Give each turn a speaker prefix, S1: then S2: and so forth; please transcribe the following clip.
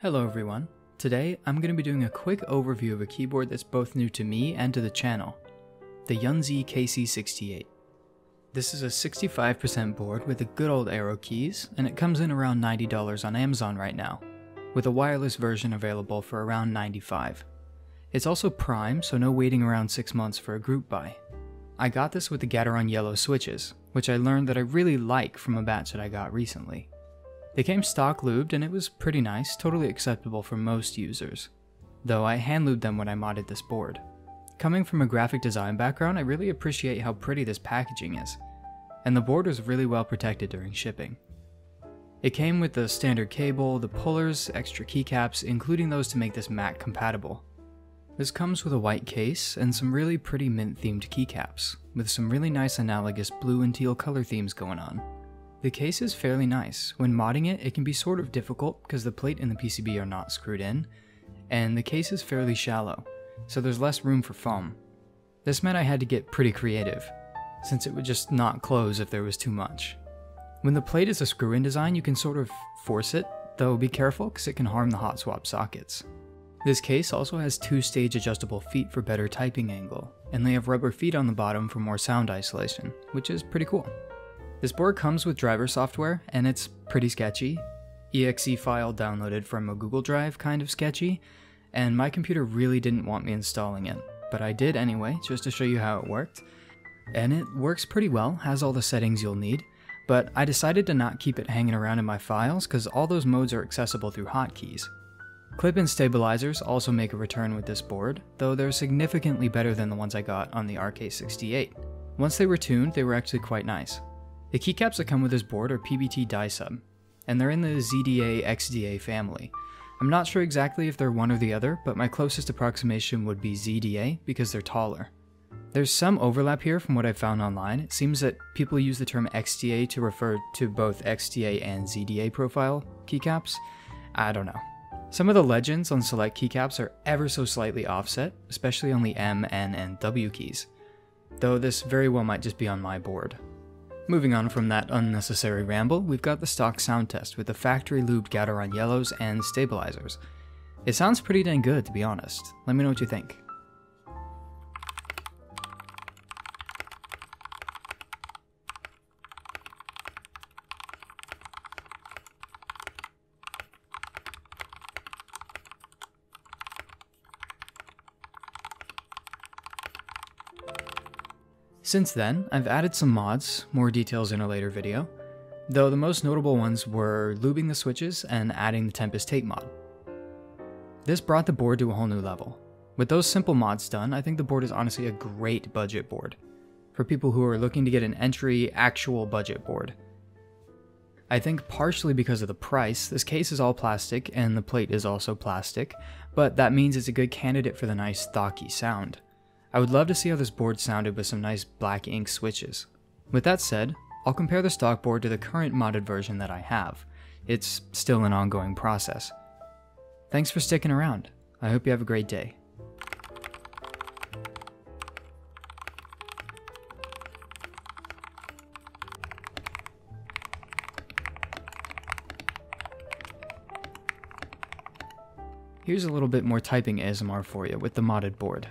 S1: Hello everyone. Today I'm going to be doing a quick overview of a keyboard that's both new to me and to the channel, the YUNZII KC-68. This is a 65% board with the good old arrow keys, and it comes in around $90 on Amazon right now, with a wireless version available for around $95. It's also prime, so no waiting around 6 months for a group buy. I got this with the Gateron yellow switches, which I learned that I really like from a batch that I got recently. They came stock lubed and it was pretty nice, totally acceptable for most users. Though I hand lubed them when I modded this board. Coming from a graphic design background, I really appreciate how pretty this packaging is. And the board was really well protected during shipping. It came with the standard cable, the pullers, extra keycaps, including those to make this Mac compatible. This comes with a white case and some really pretty mint themed keycaps, with some really nice analogous blue and teal color themes going on. The case is fairly nice. When modding it, it can be sort of difficult because the plate and the PCB are not screwed in, and the case is fairly shallow, so there's less room for foam. This meant I had to get pretty creative, since it would just not close if there was too much. When the plate is a screw-in design, you can sort of force it, though be careful because it can harm the hot swap sockets. This case also has 2-stage adjustable feet for better typing angle, and they have rubber feet on the bottom for more sound isolation, which is pretty cool. This board comes with driver software, and it's pretty sketchy. EXE file downloaded from a Google Drive kind of sketchy, and my computer really didn't want me installing it, but I did anyway, just to show you how it worked. And it works pretty well, has all the settings you'll need, but I decided to not keep it hanging around in my files because all those modes are accessible through hotkeys. Clip-in stabilizers also make a return with this board, though they're significantly better than the ones I got on the RK-68. Once they were tuned, they were actually quite nice. The keycaps that come with this board are PBT die sub, and they're in the ZDA-XDA family. I'm not sure exactly if they're one or the other, but my closest approximation would be ZDA because they're taller. There's some overlap here from what I've found online. It seems that people use the term XDA to refer to both XDA and ZDA profile keycaps. I don't know. Some of the legends on select keycaps are ever so slightly offset, especially on the M, N, and W keys, though this very well might just be on my board. Moving on from that unnecessary ramble, we've got the stock sound test with the factory lubed Gateron yellows and stabilizers. It sounds pretty dang good, to be honest. Let me know what you think. Since then, I've added some mods, more details in a later video, though the most notable ones were lubing the switches and adding the Tempest tape mod. This brought the board to a whole new level. With those simple mods done, I think the board is honestly a great budget board, for people who are looking to get an entry, actual budget board. I think partially because of the price, this case is all plastic and the plate is also plastic, but that means it's a good candidate for the nice stocky sound. I would love to see how this board sounded with some nice black ink switches. With that said, I'll compare the stock board to the current modded version that I have. It's still an ongoing process. Thanks for sticking around. I hope you have a great day. Here's a little bit more typing ASMR for you with the modded board.